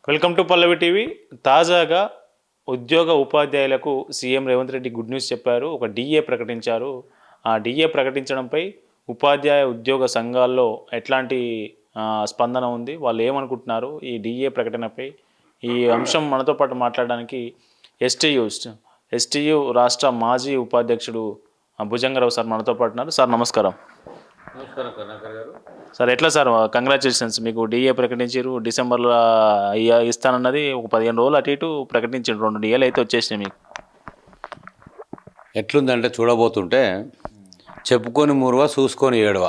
Welcome to Pallavi TV. తాజాగా ఉద్యోగ ఉపాధ్యాయులకు CM Revanth Reddy good news చెప్పారు. ఒక డిఏ ప్రకటించారు. ఆ డిఏ ప్రకటించడంపై ఉపాధ్యాయ ఉద్యోగ సంఘాల్లో ఎట్లాంటి స్పందన ఉంది, వాళ్ళు ఏమనుకుంటున్నారు ఈ డిఏ ప్రకటనపై? ఈ అంశం మనతో పాటు మాట్లాడడానికి ఎస్టీయు రాష్ట్ర మాజీ ఉపాధ్యక్షుడు భుజంగరావు సార్ మనతో పాటు ఉన్నారు. సార్ నమస్కారం. నమస్కారం కర్ణాకర్ గారు. సార్ ఎట్లా సార్, కంగ్రాచులేషన్స్, మీకు డిఏ ప్రకటించారు. డిసెంబర్లో ఇస్తానన్నది ఒక 15 రోజులు అటు ఇటు ప్రకటించారు. 2 డిఏలు అయితే వచ్చేసినాయి. మీకు ఎట్లుందంటే చూడబోతుంటే చెప్పుకొని మూరువ చూసుకొని ఏడవ.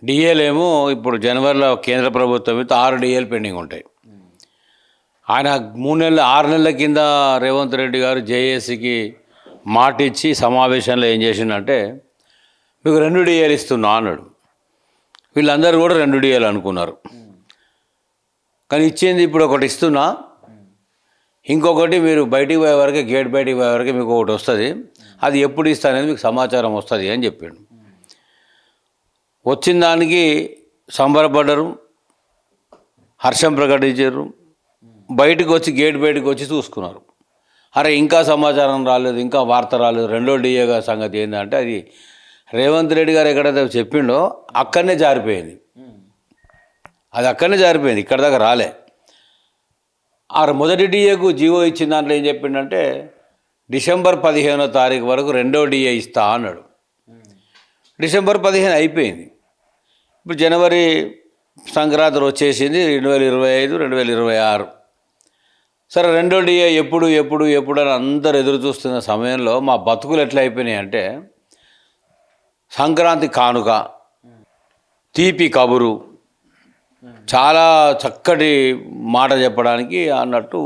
డిఏలేమో ఇప్పుడు జనవరిలో కేంద్ర ప్రభుత్వం అయితే 6 డిఏలు పెండింగ్ ఉంటాయి. ఆయన 6 నెలల కింద రేవంత్ రెడ్డి గారు జేఏసీకి మాట ఇచ్చి సమావేశంలో ఏం చేసిండంటే మీకు 2 డిఏలు ఇస్తున్నా అన్నాడు. వీళ్ళందరూ కూడా 2 డిఏలు అనుకున్నారు. కానీ ఇచ్చింది ఇప్పుడు ఒకటి ఇస్తున్నా, ఇంకొకటి మీరు బయటికి పోయే వరకే, గేట్ బయటికి పోయే వరకే మీకు ఒకటి వస్తుంది, అది ఎప్పుడు ఇస్తా అనేది మీకు సమాచారం వస్తుంది అని చెప్పాడు. వచ్చిన దానికి సంబరపడ్డరు, హర్షం ప్రకటించారు. బయటకు వచ్చి గేట్ బయటకు వచ్చి చూసుకున్నారు. అరే ఇంకా సమాచారం రాలేదు, ఇంకా వార్త రాలేదు, 2వ డిఏగా సంగతి ఏంటంటే అది రేవంత్ రెడ్డి గారు ఎక్కడైతే చెప్పిండో అక్కడనే జారిపోయింది. అది అక్కడనే జారిపోయింది, ఇక్కడ దాకా రాలే. మొదటి డిఏకు జీవో ఇచ్చిన దాంట్లో ఏం చెప్పిండంటే డిసెంబర్ 15వ తారీఖు వరకు 2వ డిఏ ఇస్తా అన్నాడు. డిసెంబర్ 15 అయిపోయింది. ఇప్పుడు జనవరి సంక్రాంతి వచ్చేసింది, 2025, 2026. సరే 2వ డిఏ ఎప్పుడు ఎప్పుడు ఎప్పుడు అని అందరు ఎదురు చూస్తున్న సమయంలో మా బతుకులు ఎట్లా అయిపోయినాయి అంటే సంక్రాంతి కానుక, తీపి కబురు, చాలా చక్కటి మాట చెప్పడానికి అన్నట్టు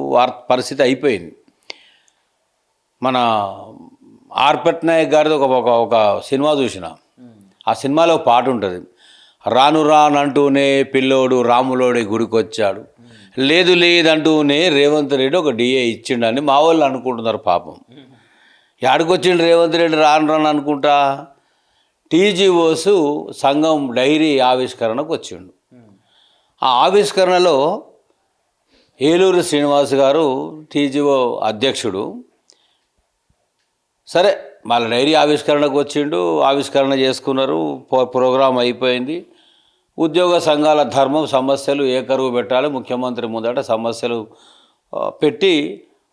పరిస్థితి అయిపోయింది. మన ఆర్ పట్నాయక్ గారిది ఒక సినిమా చూసిన. ఆ సినిమాలో పాట ఉంటుంది, రాను రానంటూనే పిల్లోడు రాములోడి గుడికి వచ్చాడు, లేదు లేదంటూనే రేవంత్ రెడ్డి ఒక డిఏ ఇచ్చిండని మా వాళ్ళు అనుకుంటున్నారు. పాపం యాడికొచ్చిండు రేవంత్ రెడ్డి రాను రాను అనుకుంటా, టీజీఓస్ సంఘం డైరీ ఆవిష్కరణకు వచ్చిండు. ఆ ఆవిష్కరణలో ఏలూరు శ్రీనివాస్ గారు టీజీఓ అధ్యక్షుడు. సరే వాళ్ళ డైరీ ఆవిష్కరణకు వచ్చిండు, ఆవిష్కరణ చేసుకున్నారు, ప్రోగ్రాం అయిపోయింది. ఉద్యోగ సంఘాల ధర్మం, సమస్యలు ఏకరువు పెట్టాలి, ముఖ్యమంత్రి ముందట సమస్యలు పెట్టి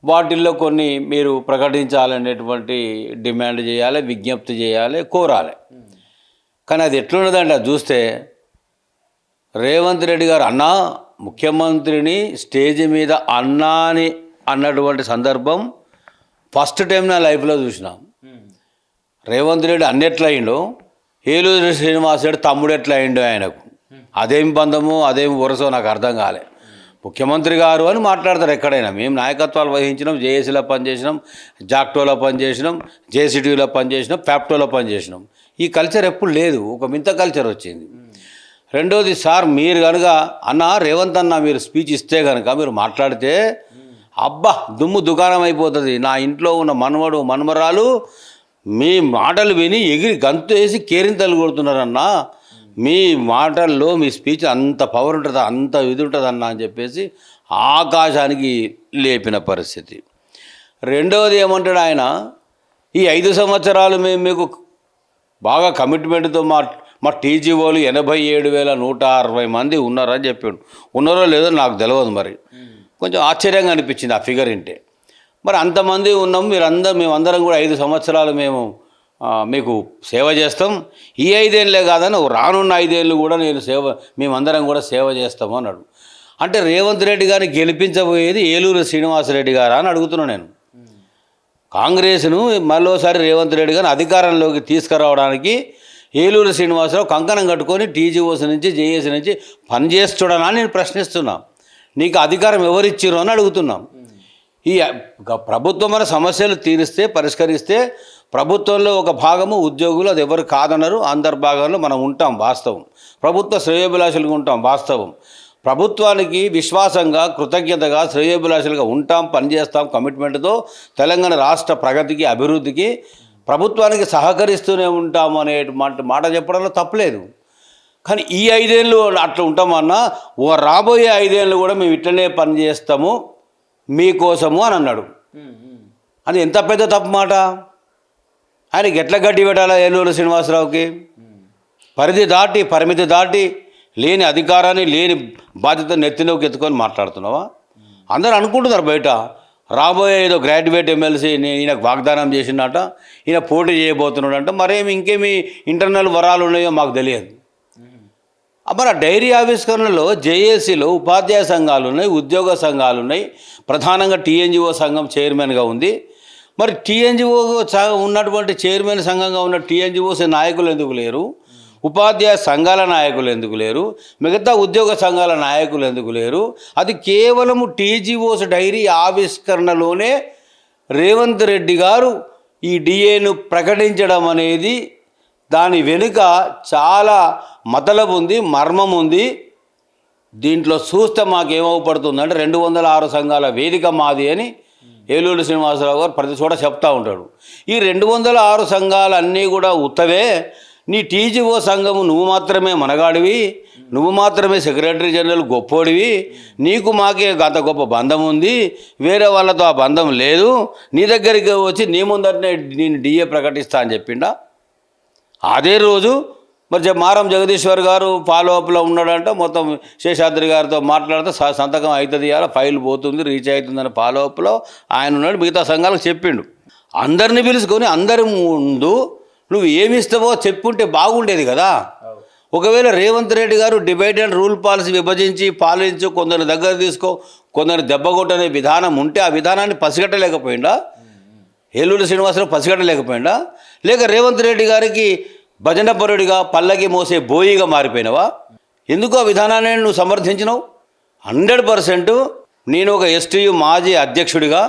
వాటిల్లో కొన్ని మీరు ప్రకటించాలనేటువంటి డిమాండ్ చేయాలి, విజ్ఞప్తి చేయాలి, కోరాలి. కానీ అది ఎట్లున్నదంటే అది చూస్తే రేవంత్ రెడ్డి గారు అన్నా, ముఖ్యమంత్రిని స్టేజ్ మీద అన్నా అని అన్నటువంటి సందర్భం ఫస్ట్ టైం నా లైఫ్లో చూసినాం. రేవంత్ రెడ్డి అన్నెట్లయిండో ఏలూరు శ్రీనివాస్ రెడ్డి తమ్ముడు ఎట్లా అయిండో ఆయనకు. అదేం బంధము, అదేం వరుసో నాకు అర్థం కాలే. ముఖ్యమంత్రి గారు అని మాట్లాడతారు ఎక్కడైనా. మేము నాయకత్వాలు వహించినాం, జేఏసీలో పనిచేసినాం, జాక్టోలో పనిచేసినాం, జేసీటీలో పనిచేసినాం, ఫ్యాప్టోలో పనిచేసినాం. ఈ కల్చర్ ఎప్పుడు లేదు, ఒక వింత కల్చర్ వచ్చింది. రెండోది సార్, మీరు కనుక అన్న రేవంత్ అన్న మీరు స్పీచ్ ఇస్తే కనుక మీరు మాట్లాడితే అబ్బా దుమ్ము దుకాణం అయిపోతుంది. నా ఇంట్లో ఉన్న మనవడు మనమరాలు మీ మాటలు విని ఎగిరి గంతు వేసి కేరింతలు కొడుతున్నారన్నా, మీ మాటల్లో మీ స్పీచ్ అంత పవర్ ఉంటుందా, అంత ఇది ఉంటుందన్నా అని చెప్పేసి ఆకాశానికి లేపిన పరిస్థితి. రెండవది ఏమంటాడు ఆయన, ఈ 5 సంవత్సరాలు మేము మీకు బాగా కమిట్మెంట్తో మా టీజీఓలు 87,160 మంది ఉన్నారని చెప్పాడు. ఉన్నారో లేదో నాకు తెలియదు, మరి కొంచెం ఆశ్చర్యంగా అనిపించింది ఆ ఫిగర్ వింటే. మరి అంతమంది ఉన్నాము, మేమందరం కూడా 5 సంవత్సరాలు మేము మీకు సేవ చేస్తాం, ఈ 5 ఏళ్ళే కాదని రానున్న 5 ఏళ్ళు కూడా మేమందరం కూడా సేవ చేస్తాము అన్నాడు. అంటే రేవంత్ రెడ్డి గారిని గెలిపించబోయేది ఏలూరు శ్రీనివాసరెడ్డి గారా అని అడుగుతున్నాను నేను. కాంగ్రెస్ను మరోసారి రేవంత్ రెడ్డి గారిని అధికారంలోకి తీసుకురావడానికి ఏలూరు శ్రీనివాసరావు కంకణం కట్టుకొని టీజీఓస్ నుంచి జేఏసీ నుంచి పనిచేస్తుడనా అని నేను ప్రశ్నిస్తున్నా. నీకు అధికారం ఎవరిచ్చిరో అని అడుగుతున్నాం. ఈ ప్రభుత్వమైన సమస్యలు తీరిస్తే, పరిష్కరిస్తే ప్రభుత్వంలో ఒక భాగము ఉద్యోగులు, అది ఎవరు కాదన్నారు, అందరి భాగంలో మనం ఉంటాం, వాస్తవం. ప్రభుత్వ శ్రేయోభిలాషులుగా ఉంటాం, వాస్తవం. ప్రభుత్వానికి విశ్వాసంగా, కృతజ్ఞతగా, శ్రేయోభిలాషులుగా ఉంటాం, పనిచేస్తాం కమిట్మెంట్తో. తెలంగాణ రాష్ట్ర ప్రగతికి, అభివృద్ధికి ప్రభుత్వానికి సహకరిస్తూనే ఉంటాము అనే మాట చెప్పడంలో తప్పలేదు. కానీ ఈ 5 ఏళ్ళు అట్లా ఉంటామన్నా రాబోయే 5 ఏళ్ళు కూడా మేము ఇట్లనే పని చేస్తాము మీకోసము అని అన్నాడు. అది ఎంత పెద్ద తప్పు మాట. ఆయనకి ఎట్లా గడ్డి పెట్టాలా ఏలూరు శ్రీనివాసరావుకి? పరిమితి దాటి లేని అధికారాన్ని లేని బాధ్యత నెత్తిలోకి ఎత్తుకొని మాట్లాడుతున్నావా? అందరూ అనుకుంటున్నారు బయట రాబోయే ఏదో గ్రాడ్యుయేట్ ఎమ్మెల్సీ ఈయనకు వాగ్దానం చేసినట, ఈయన పోటీ చేయబోతున్నాడంట. మరేమి ఇంకేమి ఇంటర్నల్ వరాలు ఉన్నాయో మాకు తెలియదు. మరి డైరీ ఆవిష్కరణలో జేఏసీలో ఉపాధ్యాయ సంఘాలు ఉన్నాయి, ఉద్యోగ సంఘాలు ఉన్నాయి, ప్రధానంగా టీఎన్జిఓ సంఘం చైర్మన్గా ఉంది. మరి టీఎన్జిఓ ఉన్నటువంటి చైర్మన్ సంఘంగా ఉన్న టీఎన్జిఓస్ నాయకులు ఎందుకు లేరు? ఉపాధ్యాయ సంఘాల నాయకులు ఎందుకు లేరు? మిగతా ఉద్యోగ సంఘాల నాయకులు ఎందుకు లేరు? అది కేవలము టీజీఓస్ డైరీ ఆవిష్కరణలోనే రేవంత్ రెడ్డి గారు ఈ డిఏను ప్రకటించడం అనేది దాని వెనుక చాలా మతలబు ఉంది, మర్మం ఉంది. దీంట్లో చూస్తే మాకేమవుపడుతుందంటే 206 సంఘాల వేదిక మాది అని ఏలూరు శ్రీనివాసరావు గారు ప్రతి చోట చెప్తూ ఉంటాడు. ఈ 206 సంఘాలన్నీ కూడా ఉత్తవే. నీ టీజీఓ సంఘము నువ్వు మాత్రమే మనగాడివి, నువ్వు మాత్రమే సెక్రటరీ జనరల్ గొప్పోడివి, నీకు మాకే గత గొప్ప బంధం ఉంది, వేరే వాళ్ళతో ఆ బంధం లేదు, నీ దగ్గరికి వచ్చి నీ ముందరనే నేను డిఏ ప్రకటిస్తా అని చెప్పిండా. అదే రోజు మరి మారం జగదీశ్వర్ గారు ఫాలోఅప్లో ఉన్నాడంట. మొత్తం శేషాద్రి గారితో మాట్లాడితే సంతకం అవుతుంది, ఇవాళ ఫైల్ పోతుంది, రీచ్ అవుతుందని ఫాలోఅప్లో ఆయన ఉన్నాడు. మిగతా సంఘాలకు చెప్పిండు. అందరిని పిలుచుకొని అందరి ముందు నువ్వు ఏమి ఇస్తావో చెప్పుంటే బాగుండేది కదా. ఒకవేళ రేవంత్ రెడ్డి గారు డివైడ్ అండ్ రూల్ పాలసీ విభజించి పాలించు, కొందరిని దగ్గర తీసుకో, కొందరిని దెబ్బకొట్టనే విధానం ఉంటే ఆ విధానాన్ని పసిగట్టలేకపోయిందా? ఏలూరు శ్రీనివాసరావు పసిగట్టలేకపోయిందా? లేక రేవంత్ రెడ్డి గారికి భజన పరుడిగా పల్లకి మోసే బోయిగా మారిపోయినావా? ఎందుకు ఆ విధానాన్ని నువ్వు సమర్థించినావు? 100% నేను ఒక ఎస్టీయు మాజీ అధ్యక్షుడిగా,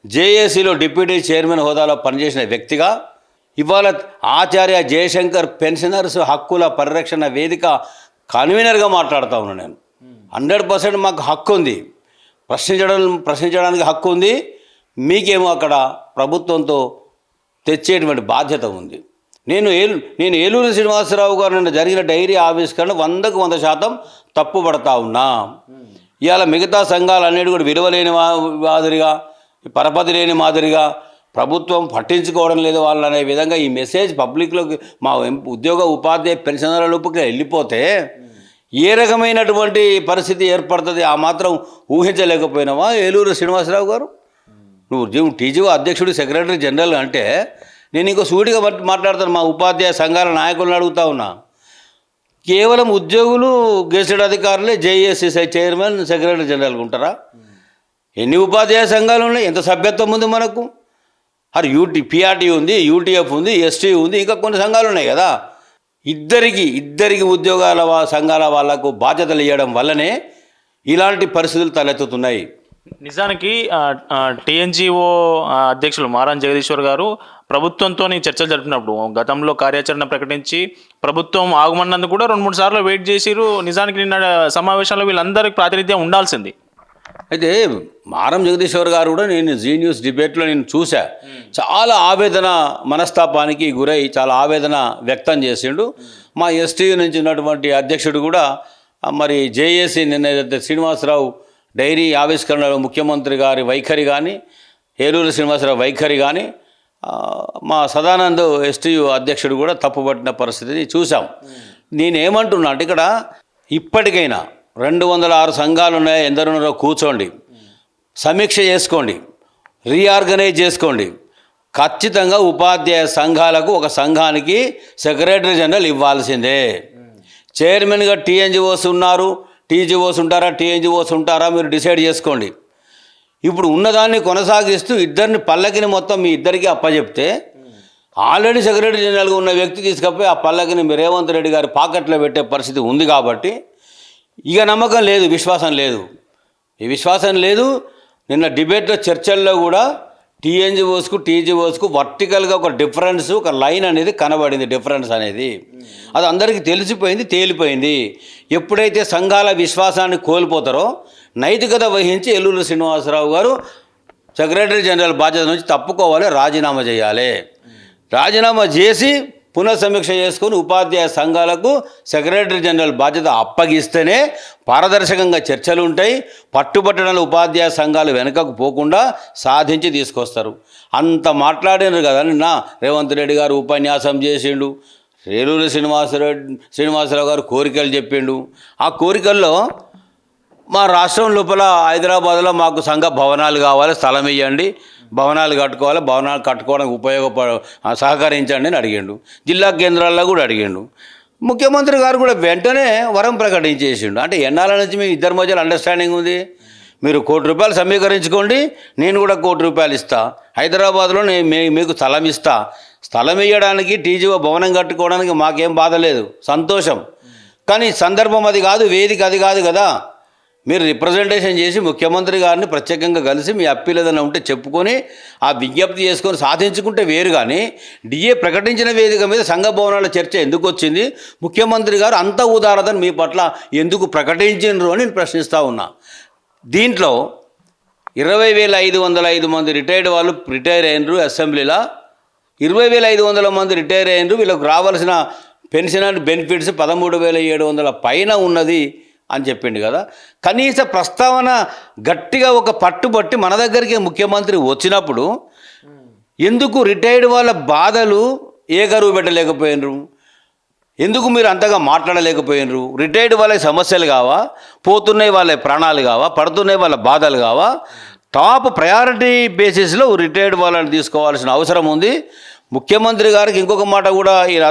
జేఏసీలో డిప్యూటీ చైర్మన్ హోదాలో పనిచేసిన వ్యక్తిగా, ఇవాళ ఆచార్య జయశంకర్ పెన్షనర్స్ హక్కుల పరిరక్షణ వేదిక కన్వీనర్గా మాట్లాడుతూ ఉన్నాను. నేను 100% మాకు హక్కు ఉంది, ప్రశ్నించడానికి హక్కు ఉంది. మీకేమో అక్కడ ప్రభుత్వంతో తెచ్చేటువంటి బాధ్యత ఉంది. నేను ఏలూరు శ్రీనివాసరావు గారు నిన్న జరిగిన డైరీ ఆవిష్కరణ 100కు 100% తప్పు పడతా ఉన్నా. ఇవాళ మిగతా సంఘాలన్నిటి కూడా విలువలేని మాదిరిగా, పరపతి లేని మాదిరిగా ప్రభుత్వం పట్టించుకోవడం లేదు వాళ్ళనే విధంగా ఈ మెసేజ్ పబ్లిక్లోకి మా ఉద్యోగ ఉపాధ్యాయ పెన్షనర్ల లోపలికి వెళ్ళిపోతే ఏ రకమైనటువంటి పరిస్థితి ఏర్పడుతుంది ఆ మాత్రం ఊహించలేకపోయినావా ఏలూరు శ్రీనివాసరావు గారు? నువ్వు టీజీఓ అధ్యక్షుడు, సెక్రటరీ జనరల్ అంటే నేను ఇంకో సూటిగా మాట్లాడతాను. మా ఉపాధ్యాయ సంఘాల నాయకులను అడుగుతా ఉన్నా. కేవలం ఉద్యోగులు గెజిటెడ్ అధికారులే జేఏసీ చైర్మన్, సెక్రటరీ జనరల్గా ఉంటారా? ఎన్ని ఉపాధ్యాయ సంఘాలు ఉన్నాయి? ఎంత సభ్యత్వం ఉంది మనకు? అది పిఆర్టీ ఉంది, యూటీఎఫ్ ఉంది, ఎస్టీ ఉంది, ఇంకా కొన్ని సంఘాలు ఉన్నాయి కదా. ఇద్దరికి ఉద్యోగాల సంఘాల వాళ్లకు బాధ్యతలు ఇవ్వడం వల్లనే ఇలాంటి పరిస్థితులు తలెత్తుతున్నాయి. నిజానికి టీఎన్జిఓ అధ్యక్షులు మారం జగదీశ్వర్ గారు ప్రభుత్వంతో చర్చలు జరిపినప్పుడు గతంలో కార్యాచరణ ప్రకటించి ప్రభుత్వం ఆగమన్నందుకు కూడా 2-3 సార్లు వెయిట్ చేసిరు. నిజానికి నిన్న సమావేశంలో వీళ్ళందరికీ ప్రాతినిధ్యం ఉండాల్సింది. అయితే మారం జగదీశ్వర్ గారు కూడా నేను జీ న్యూస్ డిబేట్లో నేను చూసా, చాలా ఆవేదన మనస్తాపానికి గురై చాలా ఆవేదన వ్యక్తం చేసిండు. మా ఎస్టీ నుంచి ఉన్నటువంటి అధ్యక్షుడు కూడా మరి జేఏసీ నిన్న శ్రీనివాసరావు డైరీ ఆవిష్కరణలో ముఖ్యమంత్రి గారి వైఖరి కానీ, ఏలూరు శ్రీనివాసరావు వైఖరి కానీ, మా సదానంద్ ఎస్టీయు అధ్యక్షుడు కూడా తప్పుపట్టిన పరిస్థితిని చూసాం. నేనేమంటున్నా అంటే ఇక్కడ ఇప్పటికైనా 206 సంఘాలు ఉన్నాయి, ఎందరున్నారో కూర్చోండి, సమీక్ష చేసుకోండి, రీఆర్గనైజ్ చేసుకోండి. ఖచ్చితంగా ఉపాధ్యాయ సంఘాలకు ఒక సంఘానికి సెక్రటరీ జనరల్ ఇవ్వాల్సిందే. చైర్మన్గా టీఎన్జిఓస్ ఉన్నారు, టీజీఓస్ ఉంటారా, టీఎన్జిఓస్ ఉంటారా, మీరు డిసైడ్ చేసుకోండి. ఇప్పుడు ఉన్నదాన్ని కొనసాగిస్తూ ఇద్దరిని పల్లకిని మొత్తం మీ ఇద్దరికి అప్పచెప్తే ఆల్రెడీ సెక్రటరీ జనరల్గా ఉన్న వ్యక్తి తీసుకపోయి ఆ పల్లకిని రేవంత్ రెడ్డి గారి పాకెట్లో పెట్టే పరిస్థితి ఉంది. కాబట్టి ఇక నమ్మకం లేదు, విశ్వాసం లేదు. ఈ విశ్వాసం లేదు. నిన్న డిబేట్లో చర్చల్లో కూడా టీఎన్జిఓస్కు టీజీఓస్కు వర్టికల్గా ఒక డిఫరెన్స్, ఒక లైన్ అనేది కనబడింది. డిఫరెన్స్ అనేది అది అందరికీ తెలిసిపోయింది, తేలిపోయింది. ఎప్పుడైతే సంఘాల విశ్వాసాన్ని కోల్పోతారో నైతికత వహించి ఏలూరు శ్రీనివాసరావు గారు సెక్రటరీ జనరల్ బాధ్యత నుంచి తప్పుకోవాలి, రాజీనామా చేయాలి. రాజీనామా చేసి పునఃసమీక్ష చేసుకొని ఉపాధ్యాయ సంఘాలకు సెక్రటరీ జనరల్ బాధ్యత అప్పగిస్తేనే పారదర్శకంగా చర్చలు ఉంటాయి. పట్టుబట్టడంలో ఉపాధ్యాయ సంఘాలు వెనుకకు పోకుండా సాధించి తీసుకొస్తారు. అంత మాట్లాడినారు కదా నిన్న రేవంత్ రెడ్డి గారు ఉపన్యాసం చేసిండు. రేలూరి శ్రీనివాసరావు గారు కోరికలు చెప్పిండు. ఆ కోరికల్లో మా రాష్ట్రం లోపల హైదరాబాద్లో మాకు సంఘ భవనాలు కావాలి, స్థలం ఇవ్వండి, భవనాలు కట్టుకోవాలి, భవనాలు కట్టుకోవడానికి సహకరించండి అని అడిగిండు. జిల్లా కేంద్రాల్లో కూడా అడిగిండు. ముఖ్యమంత్రి గారు కూడా వెంటనే వరం ప్రకటించేసిండు. అంటే ఎన్నాళ్ళ నుంచి మీ ఇద్దరి మధ్యలో అండర్స్టాండింగ్ ఉంది. మీరు ₹1 కోటి సమీకరించుకోండి, నేను కూడా ₹1 కోటి ఇస్తా, హైదరాబాద్లో నేను మీకు స్థలం ఇస్తా. స్థలం ఇవ్వడానికి టీజీఓ భవనం కట్టుకోవడానికి మాకేం బాధ లేదు, సంతోషం. కానీ సందర్భం అది కాదు, వేదిక అది కాదు కదా. మీరు రిప్రజెంటేషన్ చేసి ముఖ్యమంత్రి గారిని ప్రత్యేకంగా కలిసి మీ అప్పీల్ ఏదైనా ఉంటే చెప్పుకొని ఆ విజ్ఞప్తి చేసుకొని సాధించుకుంటే వేరు. కానీ డిఏ ప్రకటించిన వేదిక మీద సంఘ భవనాల చర్చ ఎందుకు వచ్చింది? ముఖ్యమంత్రి గారు అంత ఉదారతను మీ పట్ల ఎందుకు ప్రకటించినరు అని నేను ప్రశ్నిస్తూ ఉన్నా. దీంట్లో 20,505 మంది రిటైర్డ్ వాళ్ళు రిటైర్ అయినరు. అసెంబ్లీలో 20,500 మంది రిటైర్ అయినరు. వీళ్ళకు రావాల్సిన పెన్షన్ అండ్ బెనిఫిట్స్ 13,700 పైన ఉన్నది అని చెప్పిండు కదా. కనీస ప్రస్తావన గట్టిగా ఒక పట్టుబట్టి మన దగ్గరికి ముఖ్యమంత్రి వచ్చినప్పుడు ఎందుకు రిటైర్డ్ వాళ్ళ బాధలు ఏకరువు పెట్టలేకపోయినరు? ఎందుకు మీరు అంతగా మాట్లాడలేకపోయినరు? రిటైర్డ్ వాళ్ళ సమస్యలు కావా, పోతున్నాయి వాళ్ళ ప్రాణాలు కావా, పడుతున్నాయి వాళ్ళ బాధలు కావా? టాప్ ప్రయారిటీ బేసిస్లో రిటైర్డ్ వాళ్ళని తీసుకోవాల్సిన అవసరం ఉంది. ముఖ్యమంత్రి గారికి ఇంకొక మాట కూడా ఈయన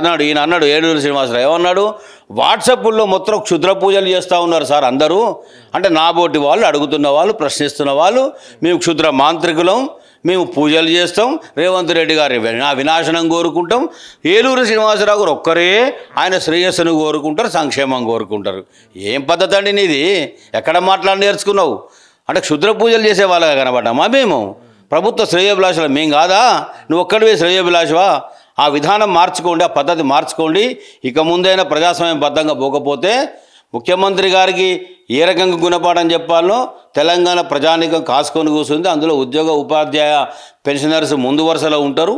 అన్నాడు ఏలూరు శ్రీనివాసరావు ఏమన్నాడు? వాట్సాప్లో మొత్తం క్షుద్ర పూజలు చేస్తూ ఉన్నారు సార్ అందరూ. అంటే నాబోటి వాళ్ళు, అడుగుతున్న వాళ్ళు, ప్రశ్నిస్తున్న వాళ్ళు, మేము క్షుద్ర మాంత్రికులం, మేము పూజలు చేస్తాం, రేవంత్ రెడ్డి గారి వినాశనం కోరుకుంటాం. ఏలూరు శ్రీనివాసరావు గారు ఒక్కరే ఆయన శ్రేయస్సును కోరుకుంటారు, సంక్షేమం కోరుకుంటారు. ఏం పద్ధతి అండి నీది? ఎక్కడ మాట్లాడి నేర్చుకున్నావు? అంటే క్షుద్ర పూజలు చేసే వాళ్ళగా కనబడ్డామా మేము? ప్రభుత్వ శ్రేయోభిలాషులు మేం కాదా? నువ్వు ఒక్కడివే శ్రేయోభిలాషవా? ఆ విధానం మార్చుకోండి, ఆ పద్ధతి మార్చుకోండి. ఇక ముందైనా ప్రజాస్వామ్యం బద్ధంగా పోకపోతే ముఖ్యమంత్రి గారికి ఏ రకంగా గుణపాఠం చెప్పాలో తెలంగాణ ప్రజానీకం కాసుకొని కూర్చుంది. అందులో ఉద్యోగ ఉపాధ్యాయ పెన్షనర్స్ ముందు వరుసలో ఉంటారు.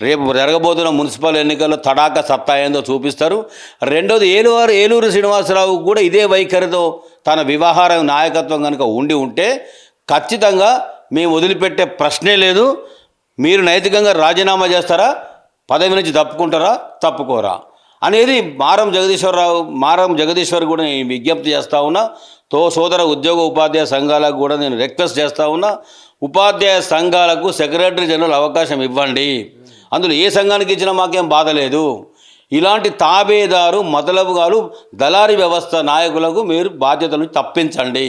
రేపు జరగబోతున్న మున్సిపల్ ఎన్నికల్లో తడాక సత్తా ఏందో చూపిస్తారు. రెండోది ఏలూరు శ్రీనివాసరావు కూడా ఇదే వైఖరితో తన వ్యవహార నాయకత్వం కనుక ఉంటే ఖచ్చితంగా మేము వదిలిపెట్టే ప్రశ్నే లేదు. మీరు నైతికంగా రాజీనామా చేస్తారా, పదవి నుంచి తప్పుకుంటారా, తప్పుకోరా అనేది మారం జగదీశ్వర్ కూడా నేను విజ్ఞప్తి చేస్తూ ఉన్నా. సోదర ఉద్యోగ ఉపాధ్యాయ సంఘాలకు కూడా నేను రిక్వెస్ట్ చేస్తూ ఉన్నా. ఉపాధ్యాయ సంఘాలకు సెక్రటరీ జనరల్ అవకాశం ఇవ్వండి. అందులో ఏ సంఘానికి ఇచ్చినా మాకేం బాధ లేదు. ఇలాంటి తాబేదారు మతలబుగాలు దళారీ వ్యవస్థ నాయకులకు మీరు బాధ్యతలను తప్పించండి.